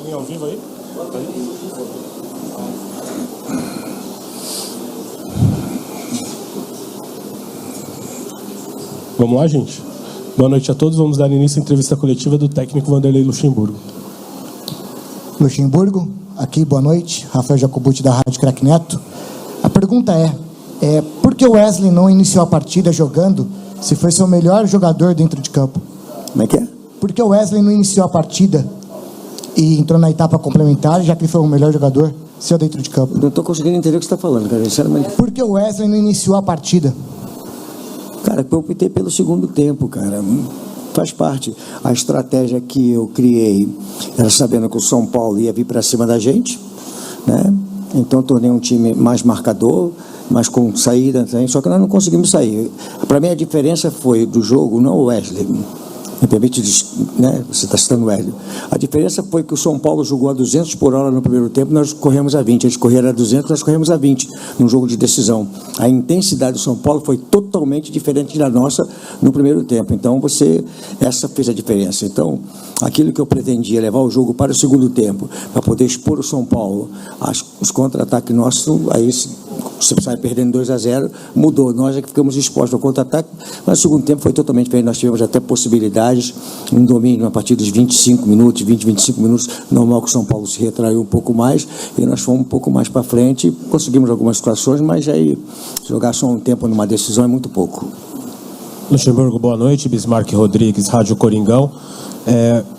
alguém ao vivo aí? Vamos lá, gente? Boa noite a todos. Vamos dar início à entrevista coletiva do técnico Vanderlei Luxemburgo. Luxemburgo, aqui, boa noite. Rafael Jacobucci, da Rádio Craque Neto. A pergunta é por que o Wesley não iniciou a partida jogando se foi seu melhor jogador dentro de campo? Como é que é? Por que o Wesley não iniciou a partida e entrou na etapa complementar, já que ele foi o melhor jogador seu dentro de campo? Não estou conseguindo entender o que você está falando, cara, sinceramente. Por que o Wesley não iniciou a partida? Cara, eu optei pelo segundo tempo, cara. Faz parte. A estratégia que eu criei era sabendo que o São Paulo ia vir para cima da gente, né? Então, eu tornei um time mais marcador, mas com saída, só que nós não conseguimos sair. Para mim, a diferença foi do jogo, não o Wesley. Me permite, né? Você está citando o Hélio. A diferença foi que o São Paulo jogou a 200 por hora no primeiro tempo, nós corremos a 20. Eles correram a 200, nós corremos a 20 num jogo de decisão. A intensidade do São Paulo foi totalmente diferente da nossa no primeiro tempo. Então, essa fez a diferença. Então, aquilo que eu pretendia, levar o jogo para o segundo tempo, para poder expor o São Paulo, os contra-ataques nossos, aí você sai perdendo 2-0, mudou. Nós é que ficamos expostos ao contra-ataque, mas o segundo tempo foi totalmente diferente. Nós tivemos até possibilidades, um domínio a partir dos 25 minutos, 25 minutos, normal que o São Paulo se retraiu um pouco mais, e nós fomos um pouco mais para frente, conseguimos algumas situações, mas aí jogar só um tempo numa decisão é muito pouco. Luxemburgo, boa noite. Bismarck Rodrigues, Rádio Coringão.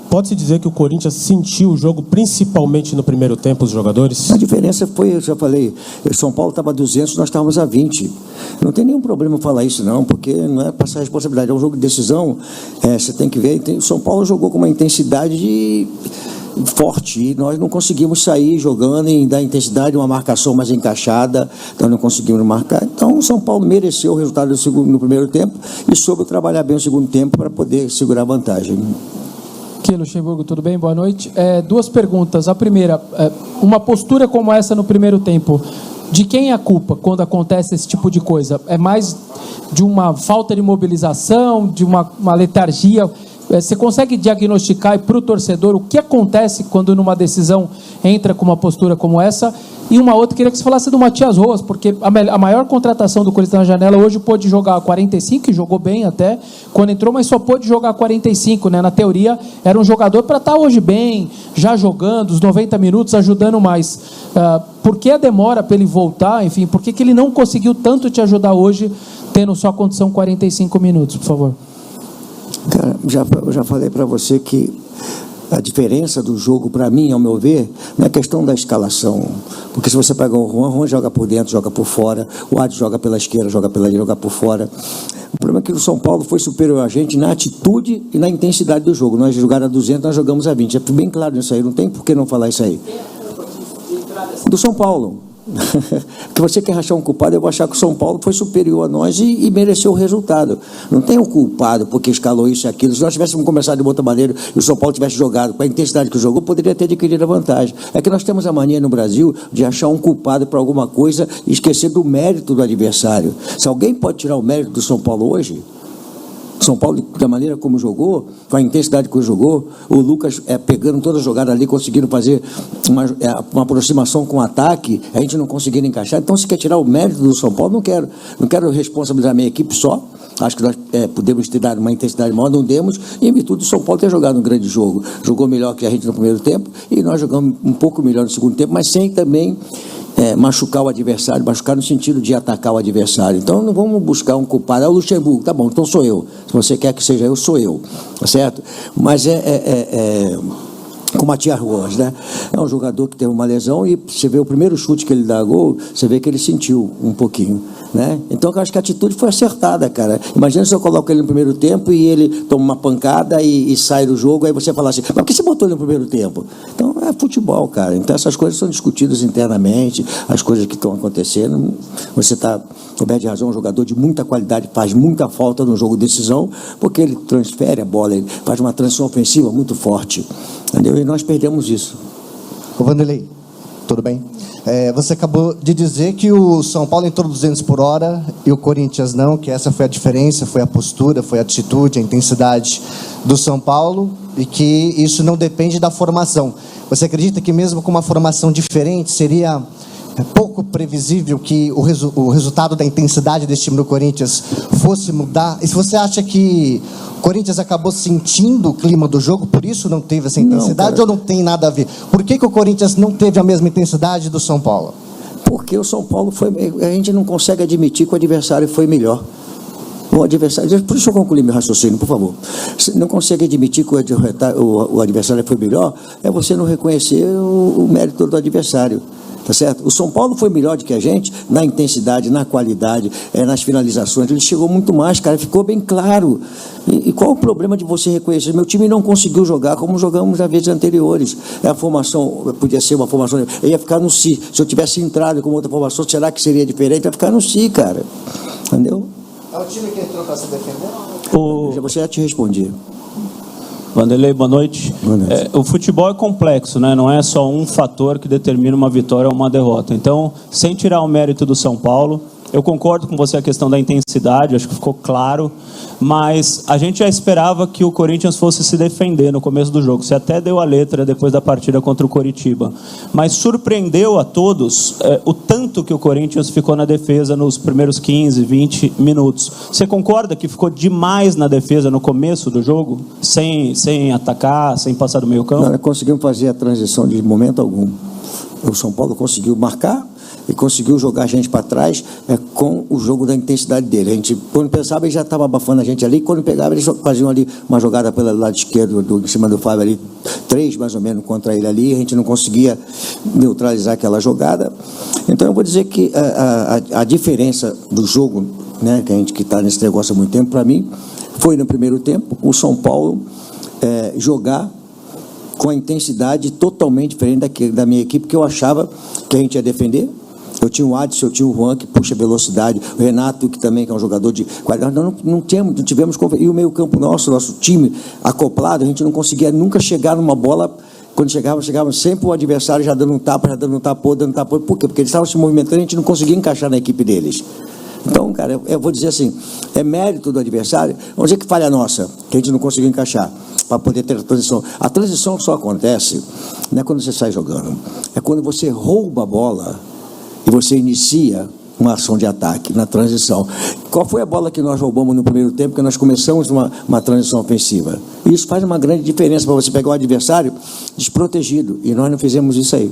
Pode-se dizer que o Corinthians sentiu o jogo principalmente no primeiro tempo, os jogadores? A diferença foi, eu já falei, o São Paulo estava a 200, nós estávamos a 20. Não tem nenhum problema falar isso não, porque não é passar a responsabilidade, é um jogo de decisão, você tem que ver, o São Paulo jogou com uma intensidade forte, e nós não conseguimos sair jogando e dar intensidade, uma marcação mais encaixada, nós não conseguimos marcar. Então o São Paulo mereceu o resultado no primeiro tempo e soube trabalhar bem o segundo tempo para poder segurar a vantagem. Aqui, Luxemburgo, tudo bem? Boa noite. Duas perguntas. A primeira, uma postura como essa no primeiro tempo, de quem é a culpa quando acontece esse tipo de coisa? É mais de uma falta de mobilização, de uma letargia? Você consegue diagnosticar para o torcedor o que acontece quando numa decisão entra com uma postura como essa? E uma outra, queria que você falasse do Matias Rojas, porque a maior contratação do Corinthians na janela hoje pôde jogar a 45, e jogou bem até, quando entrou, mas só pôde jogar a 45, né? Na teoria, era um jogador para estar hoje bem, já jogando, os 90 minutos, ajudando mais. Por que a demora para ele voltar? Enfim, por que ele não conseguiu tanto te ajudar hoje, tendo só a condição 45 minutos, por favor? Cara, eu já falei para você que a diferença do jogo, para mim, ao meu ver, não é questão da escalação. Porque se você pegar o Juan joga por dentro, joga por fora, o Adson joga pela esquerda, joga pela direita, joga por fora. O problema é que o São Paulo foi superior a gente na atitude e na intensidade do jogo. Nós jogaram a 200, nós jogamos a 20. É bem claro isso aí, não tem por que não falar isso aí. Do São Paulo. Que você quer achar um culpado, eu vou achar que o São Paulo foi superior a nós e mereceu o resultado. Não tem um culpado porque escalou isso e aquilo. Se nós tivéssemos começado de outra maneira e o São Paulo tivesse jogado com a intensidade que jogou, poderia ter adquirido a vantagem. É que nós temos a mania no Brasil de achar um culpado para alguma coisa e esquecer do mérito do adversário. Se alguém pode tirar o mérito do São Paulo hoje, São Paulo, da maneira como jogou, com a intensidade que jogou, o Lucas pegando toda a jogada ali, conseguindo fazer uma aproximação com o ataque, a gente não conseguindo encaixar. Então, se quer tirar o mérito do São Paulo, não quero responsabilizar a minha equipe só. Acho que nós podemos ter dado uma intensidade maior, não demos, e em virtude do São Paulo ter jogado um grande jogo. Jogou melhor que a gente no primeiro tempo, e nós jogamos um pouco melhor no segundo tempo, mas sem também machucar o adversário, machucar no sentido de atacar o adversário. Então não vamos buscar um culpado. O Luxemburgo, tá bom, então sou eu. Se você quer que seja eu, sou eu, tá certo? Mas com o Matias Rojas, né? É um jogador que teve uma lesão e você vê o primeiro chute que ele dá gol, você vê que ele sentiu um pouquinho, né? Então eu acho que a atitude foi acertada, cara. Imagina se eu coloco ele no primeiro tempo e ele toma uma pancada e sai do jogo, aí você fala assim, mas por que você botou ele no primeiro tempo? Então é futebol, cara. Então essas coisas são discutidas internamente, as coisas que estão acontecendo. Você está coberto de razão, um jogador de muita qualidade, faz muita falta no jogo de decisão, porque ele transfere a bola, ele faz uma transição ofensiva muito forte. Entendeu? E nós perdemos isso. Ô Vanderlei, tudo bem? Você acabou de dizer que o São Paulo entrou 200 por hora e o Corinthians não, que essa foi a diferença, foi a postura, foi a atitude, a intensidade do São Paulo e que isso não depende da formação. Você acredita que mesmo com uma formação diferente, seria pouco previsível que o resultado da intensidade desse time do Corinthians fosse mudar? E se você acha que o Corinthians acabou sentindo o clima do jogo, por isso não teve essa intensidade, não, ou não tem nada a ver? Por que o Corinthians não teve a mesma intensidade do São Paulo? Porque o São Paulo foi... A gente não consegue admitir que o adversário foi melhor. O adversário... Deixa eu concluir meu raciocínio, por favor. Você não consegue admitir que o adversário foi melhor, é você não reconhecer o mérito do adversário. Tá certo? O São Paulo foi melhor do que a gente na intensidade, na qualidade, nas finalizações. Ele chegou muito mais, cara, ficou bem claro. E qual o problema de você reconhecer? Meu time não conseguiu jogar como jogamos nas vezes anteriores. A formação podia ser uma formação. Eu ia ficar no Si. Se eu tivesse entrado com outra formação, será que seria diferente? Ia ficar no Si, cara. Entendeu? É o time que entrou para se defender? Você já te respondi. Vanderlei, boa noite. Boa noite. O futebol é complexo, né? Não é só um fator que determina uma vitória ou uma derrota. Então, sem tirar o mérito do São Paulo, eu concordo com você a questão da intensidade, acho que ficou claro, mas a gente já esperava que o Corinthians fosse se defender no começo do jogo. Você até deu a letra depois da partida contra o Coritiba, mas surpreendeu a todos o tanto que o Corinthians ficou na defesa nos primeiros 15, 20 minutos. Você concorda que ficou demais na defesa no começo do jogo? Sem atacar, sem passar do meio campo? Não, conseguimos fazer a transição de momento algum. O São Paulo conseguiu marcar e conseguiu jogar a gente para trás com o jogo da intensidade dele. A gente, quando pensava, ele já estava abafando a gente ali. Quando pegava, eles faziam ali uma jogada pelo lado esquerdo, em cima do Fábio ali, 3 mais ou menos contra ele ali. A gente não conseguia neutralizar aquela jogada. Então, eu vou dizer que a diferença do jogo, né, que a gente que está nesse negócio há muito tempo, para mim, foi no primeiro tempo, o São Paulo jogar com a intensidade totalmente diferente da minha equipe, que eu achava que a gente ia defender. Eu tinha o Adson, eu tinha o Juan, que puxa velocidade, o Renato, que também é um jogador de qualidade. Nós não tivemos... E o meio campo nosso time acoplado, a gente não conseguia nunca chegar numa bola. Quando chegava sempre o adversário já dando um tapa. Por quê? Porque eles estavam se movimentando e a gente não conseguia encaixar na equipe deles. Então, cara, eu vou dizer assim, é mérito do adversário. Vamos dizer que falha nossa, que a gente não conseguiu encaixar para poder ter a transição. A transição só acontece, não é quando você sai jogando, é quando você rouba a bola e você inicia uma ação de ataque na transição. Qual foi a bola que nós roubamos no primeiro tempo, que nós começamos uma transição ofensiva? Isso faz uma grande diferença para você pegar o adversário desprotegido, e nós não fizemos isso aí.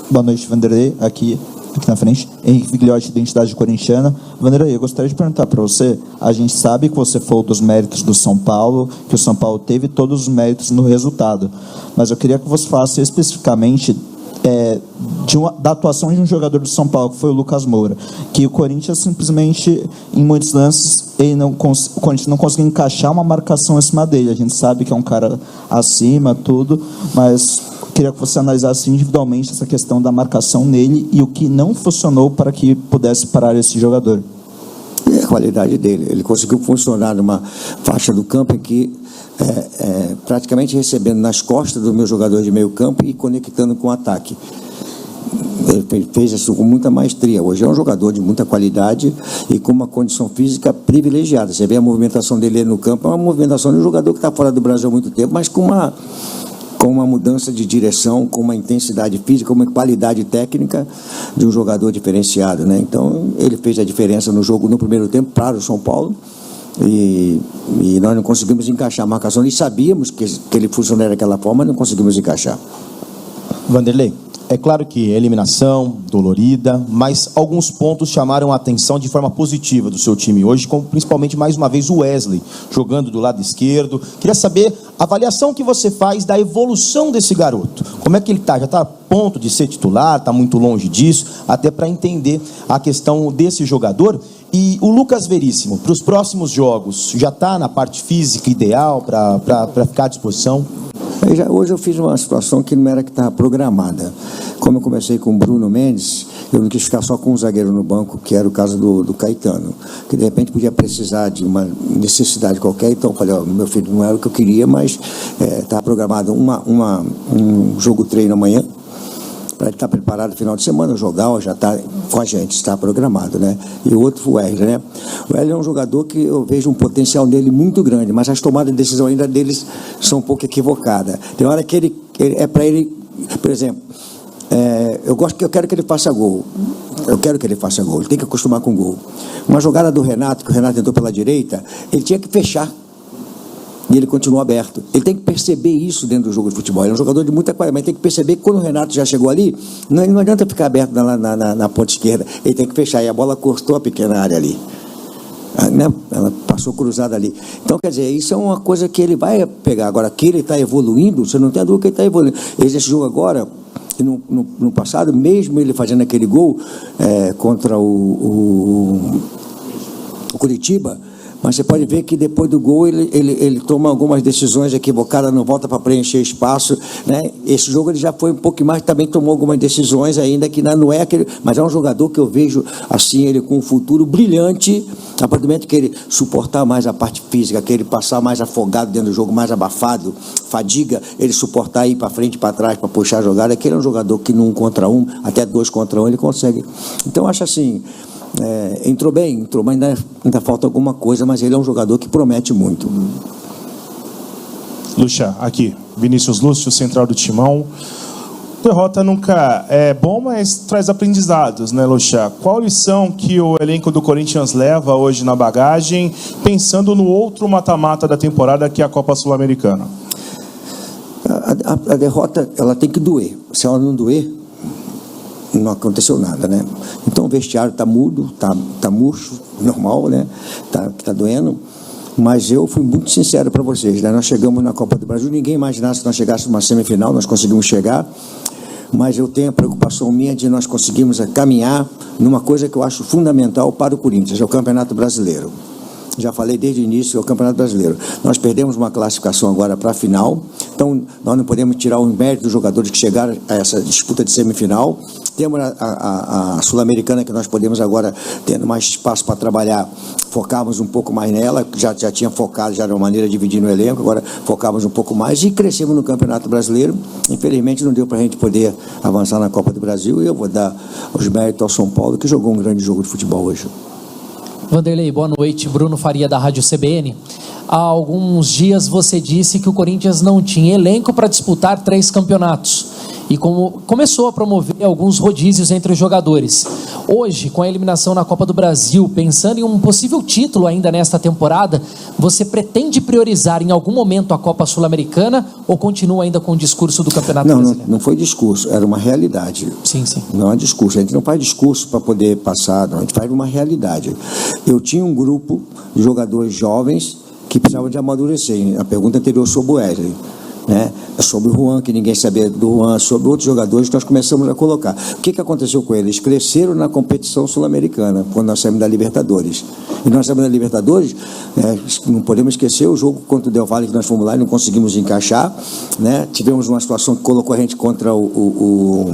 Boa noite, Vanderlei, aqui na frente, Henrique Vigliotti, Identidade Corintiana. Vanderlei, eu gostaria de perguntar para você, a gente sabe que você falou dos méritos do São Paulo, que o São Paulo teve todos os méritos no resultado, mas eu queria que você falasse especificamente da atuação de um jogador do São Paulo, que foi o Lucas Moura, que o Corinthians simplesmente, em muitos lances, o Corinthians não conseguiu encaixar uma marcação em cima dele. A gente sabe que é um cara acima, tudo, mas queria que você analisasse individualmente essa questão da marcação nele e o que não funcionou para que pudesse parar esse jogador. E a qualidade dele. Ele conseguiu funcionar numa faixa do campo em que praticamente recebendo nas costas do meu jogador de meio campo e conectando com o ataque. Ele fez isso com muita maestria. Hoje é um jogador de muita qualidade e com uma condição física privilegiada. Você vê a movimentação dele no campo, é uma movimentação de um jogador que está fora do Brasil há muito tempo, mas com uma mudança de direção, com uma intensidade física, com uma qualidade técnica de um jogador diferenciado, né? Então, ele fez a diferença no jogo no primeiro tempo para o São Paulo e nós não conseguimos encaixar a marcação. E sabíamos que ele funcionaria daquela forma, mas não conseguimos encaixar. Vanderlei, é claro que eliminação, dolorida, mas alguns pontos chamaram a atenção de forma positiva do seu time hoje, como principalmente, mais uma vez, o Wesley, jogando do lado esquerdo. Queria saber a avaliação que você faz da evolução desse garoto. Como é que ele está? Já está a ponto de ser titular? Está muito longe disso? Até para entender a questão desse jogador. E o Lucas Veríssimo, para os próximos jogos, já está na parte física ideal para ficar à disposição? Hoje eu fiz uma situação que não era que estava programada. Como eu comecei com o Bruno Mendes, eu não quis ficar só com um zagueiro no banco, que era o caso do Caetano, que de repente podia precisar de uma necessidade qualquer. Então eu falei, meu filho, não era o que eu queria, mas estava programado um jogo treino amanhã, para ele estar preparado no final de semana, o Jogal já está com a gente, está programado, né? E o outro, o Wesley, né? O Wesley é um jogador que eu vejo um potencial nele muito grande, mas as tomadas de decisão ainda deles são um pouco equivocadas. Tem hora que ele é para ele, por exemplo, eu quero que ele faça gol. Eu quero que ele faça gol. Ele tem que acostumar com gol. Uma jogada do Renato, que o Renato entrou pela direita, ele tinha que fechar. E ele continuou aberto. Ele tem que perceber isso dentro do jogo de futebol. Ele é um jogador de muita qualidade, mas tem que perceber que quando o Renato já chegou ali, não adianta ficar aberto na ponta esquerda. Ele tem que fechar. E a bola cortou a pequena área ali. Ela passou cruzada ali. Então, quer dizer, isso é uma coisa que ele vai pegar. Agora, que ele está evoluindo, você não tem a dúvida que ele está evoluindo. Esse jogo agora, no passado, mesmo ele fazendo aquele gol contra o Curitiba, mas você pode ver que depois do gol ele toma algumas decisões equivocadas, não volta para preencher espaço, né? Esse jogo ele já foi um pouco mais, também tomou algumas decisões ainda que não é aquele, mas é um jogador que eu vejo assim, ele com um futuro brilhante, a partir do momento que ele suportar mais a parte física, que ele passar mais afogado dentro do jogo, mais abafado, fadiga, ele suportar ir para frente, para trás, para puxar a jogada, que ele é um jogador que no 1 contra 1, até 2 contra 1 ele consegue. Então eu acho assim, entrou bem, mas ainda falta alguma coisa, mas ele é um jogador que promete muito. Lucha, aqui, Vinícius Lúcio, central do Timão. Derrota nunca é bom, mas traz aprendizados, né, Lucha? Qual lição que o elenco do Corinthians leva hoje na bagagem, pensando no outro mata-mata da temporada, que é a Copa Sul-Americana? A derrota, ela tem que doer. Se ela não doer, não aconteceu nada, né? Então o vestiário está mudo, tá murcho, normal, né? Tá doendo. Mas eu fui muito sincero para vocês, né? Nós chegamos na Copa do Brasil, ninguém imaginasse que nós chegássemos numa semifinal, nós conseguimos chegar, mas eu tenho a preocupação minha de nós conseguirmos caminhar numa coisa que eu acho fundamental para o Corinthians, é o Campeonato Brasileiro. Já falei desde o início, é o Campeonato Brasileiro. Nós perdemos uma classificação agora para a final, então nós não podemos tirar o mérito dos jogadores que chegaram a essa disputa de semifinal. Temos a Sul-Americana, que nós podemos agora, tendo mais espaço para trabalhar, focarmos um pouco mais nela, já tinha focado já de uma maneira dividindo o elenco, agora focamos um pouco mais e crescemos no Campeonato Brasileiro. Infelizmente não deu para a gente poder avançar na Copa do Brasil, e eu vou dar os méritos ao São Paulo, que jogou um grande jogo de futebol hoje. Vanderlei, boa noite. Bruno Faria, da Rádio CBN. Há alguns dias você disse que o Corinthians não tinha elenco para disputar 3 campeonatos e começou a promover alguns rodízios entre os jogadores. Hoje, com a eliminação na Copa do Brasil, pensando em um possível título ainda nesta temporada, você pretende priorizar em algum momento a Copa Sul-Americana ou continua ainda com o discurso do Campeonato Brasileiro? Não foi discurso, era uma realidade. Sim. Não é discurso, a gente não faz discurso para poder passar, não, a gente faz uma realidade. Eu tinha um grupo de jogadores jovens que precisavam de amadurecer. A pergunta anterior sobre o Wesley, né? Sobre o Juan, que ninguém sabia do Juan, sobre outros jogadores que nós começamos a colocar. O que aconteceu com eles? Cresceram na competição sul-americana, quando nós saímos da Libertadores. E nós saímos da Libertadores, não podemos esquecer o jogo contra o Del Valle, que nós fomos lá e não conseguimos encaixar, né? Tivemos uma situação que colocou a gente contra o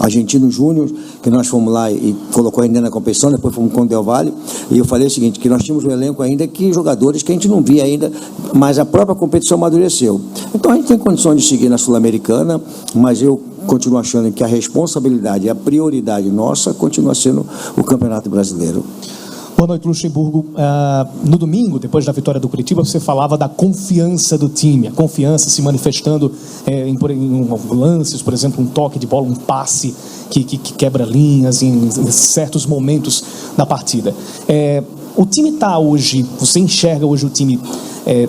Argentino Júnior, que nós fomos lá e colocou ainda na competição, depois fomos com o Del Valle, e eu falei o seguinte, que nós tínhamos um elenco ainda que jogadores que a gente não via ainda, mas a própria competição amadureceu. Então a gente tem condições de seguir na Sul-Americana, mas eu continuo achando que a responsabilidade e a prioridade nossa continua sendo o Campeonato Brasileiro. Boa noite, Luxemburgo. No domingo, depois da vitória do Curitiba, você falava da confiança do time, a confiança se manifestando em lances, por exemplo, um toque de bola, um passe que quebra linhas em certos momentos da partida. O time está hoje, você enxerga hoje o time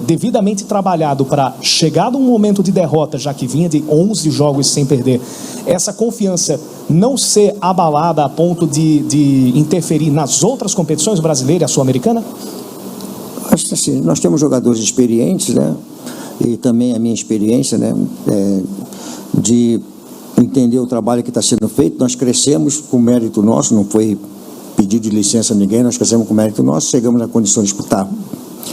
devidamente trabalhado para chegar num momento de derrota, já que vinha de 11 jogos sem perder, essa confiança não ser abalada a ponto de interferir nas outras competições brasileiras e sul-americana? Acho que assim, nós temos jogadores experientes, né? E também a minha experiência, né? De entender o trabalho que está sendo feito. Nós crescemos com mérito nosso, não foi pedido de licença a ninguém, nós crescemos com mérito nosso, chegamos na condição de disputar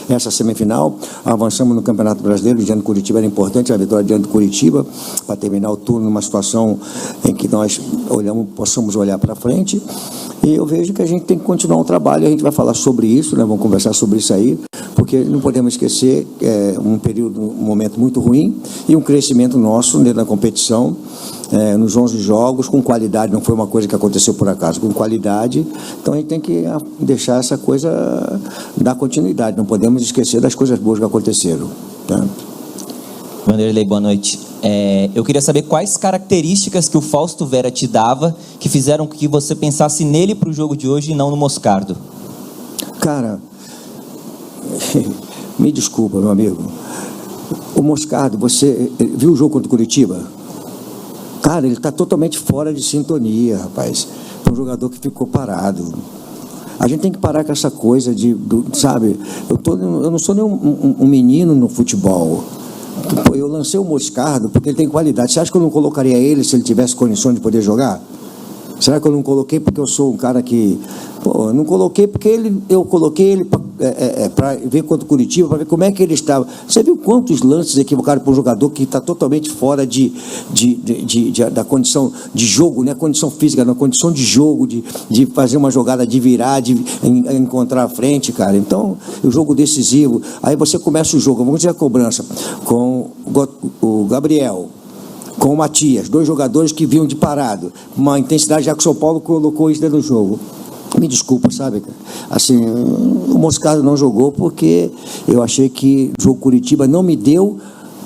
essa semifinal, avançamos no Campeonato Brasileiro. Diante do Curitiba era importante a vitória diante do Curitiba, para terminar o turno numa situação em que nós possamos olhar para frente, e eu vejo que a gente tem que continuar o trabalho, a gente vai falar sobre isso, né? Vamos conversar sobre isso aí, porque não podemos esquecer um momento muito ruim e um crescimento nosso dentro da competição, nos 11 jogos, com qualidade, não foi uma coisa que aconteceu por acaso, com qualidade. Então a gente tem que deixar essa coisa dar continuidade, não podemos esquecer das coisas boas que aconteceram, tá? Vanderlei, boa noite. Eu queria saber quais características que o Fausto Vera te dava que fizeram que você pensasse nele para o jogo de hoje e não no Moscardo. Cara, me desculpa, meu amigo. O Moscardo, você viu o jogo contra o Curitiba? Cara, ele está totalmente fora de sintonia, rapaz. Foi um jogador que ficou parado. A gente tem que parar com essa coisa sabe? Eu não sou nem um menino no futebol. Eu lancei o Moscardo porque ele tem qualidade. Você acha que eu não colocaria ele se ele tivesse condições de poder jogar? Será que eu não coloquei porque eu sou um cara que... Pô, eu não coloquei porque eu coloquei ele para ver contra o Curitiba, para ver como é que ele estava. Você viu quantos lances equivocados para um jogador que está totalmente fora da condição de jogo, né? Condição física, na condição de jogo, de fazer uma jogada, de virar, de encontrar a frente, cara. Então, o jogo decisivo. Aí você começa o jogo, vamos dizer a cobrança, com o Gabriel, com o Matias, dois jogadores que vinham de parado, uma intensidade, já que o São Paulo colocou isso dentro do jogo. Me desculpa, sabe, cara? Assim, o Moscardo não jogou porque eu achei que o jogo Curitiba não me deu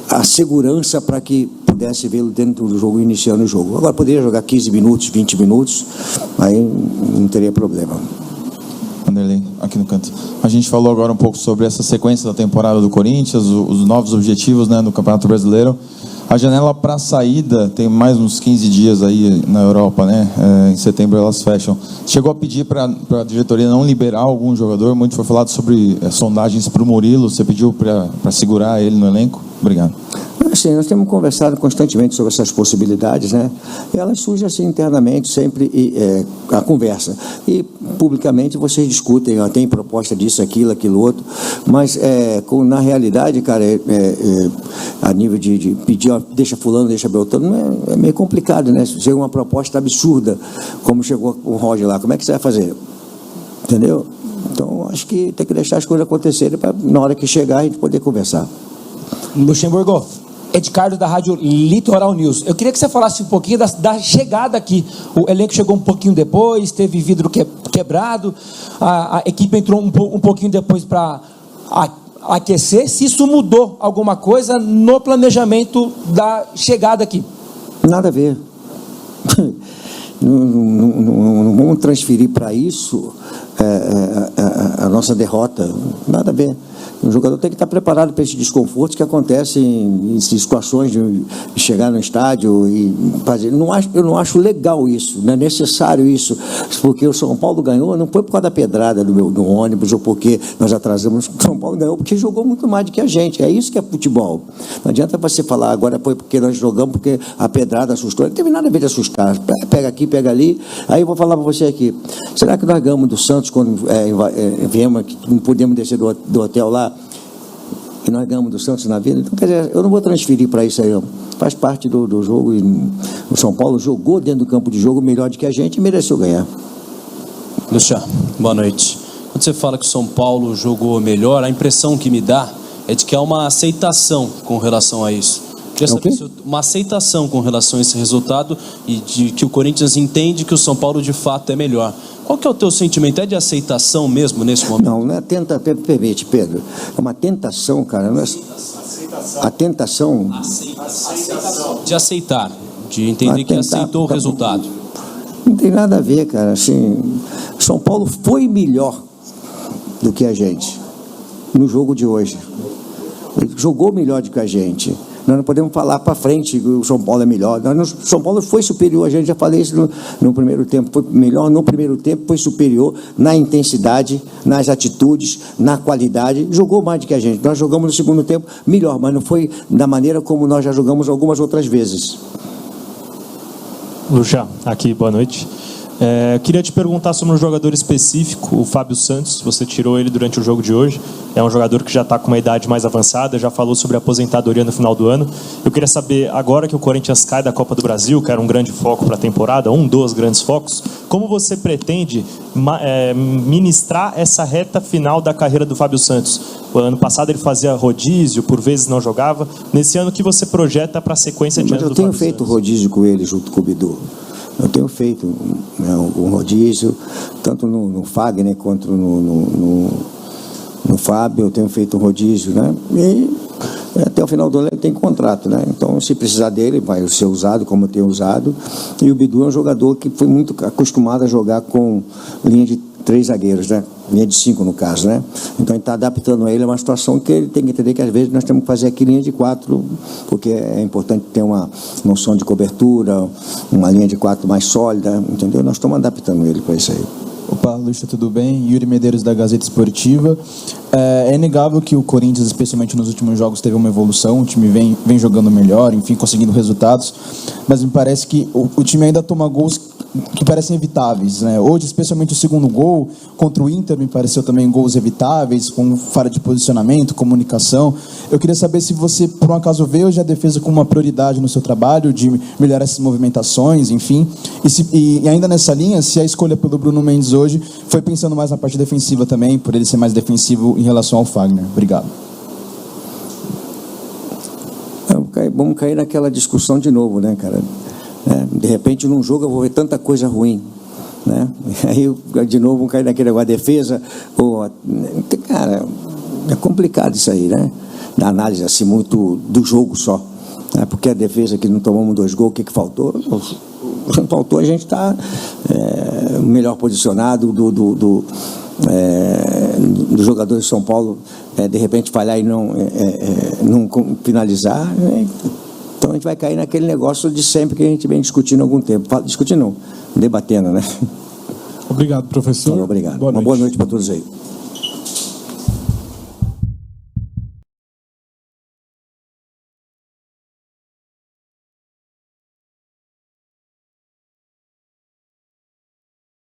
a segurança para que pudesse vê-lo dentro do jogo, iniciando o jogo. Agora, poderia jogar 15 minutos, 20 minutos, aí não teria problema. Vanderlei, aqui no canto. A gente falou agora um pouco sobre essa sequência da temporada do Corinthians, os novos objetivos, né, no Campeonato Brasileiro. A janela para saída tem mais uns 15 dias aí na Europa, né? Em setembro elas fecham. Chegou a pedir para a diretoria não liberar algum jogador? Muito foi falado sobre sondagens para o Murilo. Você pediu para segurar ele no elenco? Obrigado. Assim, nós temos conversado constantemente sobre essas possibilidades, né? E elas surgem assim internamente, sempre a conversa. E publicamente vocês discutem, tem proposta disso, aquilo outro, mas na realidade, cara, a nível de pedir, deixa fulano, deixa Beltrano, é meio complicado, né? Chega uma proposta absurda, como chegou o Roger lá, como é que você vai fazer? Entendeu? Então, acho que tem que deixar as coisas acontecerem para, na hora que chegar, a gente poder conversar. Luxemburgo, Edgardo da Rádio Litoral News. Eu queria que você falasse um pouquinho da chegada aqui. O elenco chegou um pouquinho depois, teve vidro quebrado, a equipe entrou um pouquinho depois para aquecer. Se isso mudou alguma coisa no planejamento da chegada aqui? Nada a ver. Não vamos transferir para isso a nossa derrota. Nada a ver. O jogador tem que estar preparado para esses desconfortos que acontecem em situações de chegar no estádio e fazer. Eu não acho legal isso, não é necessário isso, porque o São Paulo ganhou, não foi por causa da pedrada do ônibus ou porque nós atrasamos. O São Paulo ganhou porque jogou muito mais do que a gente. É isso que é futebol. Não adianta você falar agora foi porque nós jogamos, porque a pedrada assustou. Não teve nada a ver de assustar. Pega aqui, pega ali. Aí eu vou falar para você aqui. Será que nós ganhamos do Santos quando viemos, não podemos descer do hotel lá? E nós ganhamos do Santos na vida. Então, quer dizer, eu não vou transferir para isso aí. Faz parte do jogo. E o São Paulo jogou dentro do campo de jogo melhor do que a gente e mereceu ganhar. Luxa, boa noite. Quando você fala que o São Paulo jogou melhor, a impressão que me dá é de que há uma aceitação com relação a isso. Queria saber se uma aceitação com relação a esse resultado e de que o Corinthians entende que o São Paulo de fato é melhor. Qual que é o teu sentimento? É de aceitação mesmo nesse momento? Não é permite, Pedro. É uma tentação, cara. Não é... A tentação... De aceitar, de entender que aceitou o resultado. Não tem nada a ver, cara. Assim, São Paulo foi melhor do que a gente no jogo de hoje. Ele jogou melhor do que a gente. Nós não podemos falar para frente que o São Paulo é melhor. O São Paulo foi superior, a gente já falei isso no primeiro tempo, foi melhor no primeiro tempo, foi superior na intensidade, nas atitudes, na qualidade, jogou mais do que a gente. Nós jogamos no segundo tempo melhor, mas não foi da maneira como nós já jogamos algumas outras vezes. Luxa, aqui, boa noite. Queria te perguntar sobre um jogador específico, o Fábio Santos. Você tirou ele durante o jogo de hoje. É um jogador que já está com uma idade mais avançada, já falou sobre a aposentadoria no final do ano. Eu queria saber, agora que o Corinthians cai da Copa do Brasil, que era um grande foco para a temporada, dos grandes focos, como você pretende ministrar essa reta final da carreira do Fábio Santos? O ano passado ele fazia rodízio, por vezes não jogava. Nesse ano, o que você projeta para a sequência de ano do Fábio Santos? Eu tenho feito rodízio com ele junto com o Bidu. Eu tenho feito um rodízio, tanto no Fagner quanto no Fábio, eu tenho feito um rodízio, né? E até final do ano ele tem contrato, né? Então, se precisar dele, vai ser usado como eu tenho usado. E o Bidu é um jogador que foi muito acostumado a jogar com linha de 3 zagueiros, né? Linha de 5 no caso, né? Então, ele está adaptando ele a uma situação que ele tem que entender que às vezes nós temos que fazer aqui linha de 4, porque é importante ter uma noção de cobertura, uma linha de 4 mais sólida, entendeu? Nós estamos adaptando ele para isso aí. Opa, Lucha, tudo bem? Yuri Medeiros, da Gazeta Esportiva. É inegável que o Corinthians, especialmente nos últimos jogos, teve uma evolução. O time vem jogando melhor, enfim, conseguindo resultados. Mas me parece que o time ainda toma gols que parecem evitáveis, né? Hoje, especialmente o segundo gol contra o Inter, me pareceu também gols evitáveis, com falha de posicionamento, comunicação. Eu queria saber se você, por um acaso, vê hoje a defesa como uma prioridade no seu trabalho, de melhorar essas movimentações, enfim. E ainda nessa linha, se a escolha pelo Bruno Mendes hoje foi pensando mais na parte defensiva também, por ele ser mais defensivo em relação ao Fagner. Obrigado. Vamos cair naquela discussão de novo, né, cara? De repente, num jogo, eu vou ver tanta coisa ruim, né? Aí, de novo, vamos cair naquele negócio, a defesa... Cara, é complicado isso aí, né? Da análise, assim, muito do jogo só. Né? Porque a defesa que não tomamos 2 gols, o que faltou? Faltou a gente estar melhor posicionado do jogador de São Paulo, de repente falhar e não finalizar, né? Então a gente vai cair naquele negócio de sempre que a gente vem discutindo há algum tempo. Discutindo não, debatendo, né? Obrigado, professor. Obrigado. Uma boa noite para todos aí.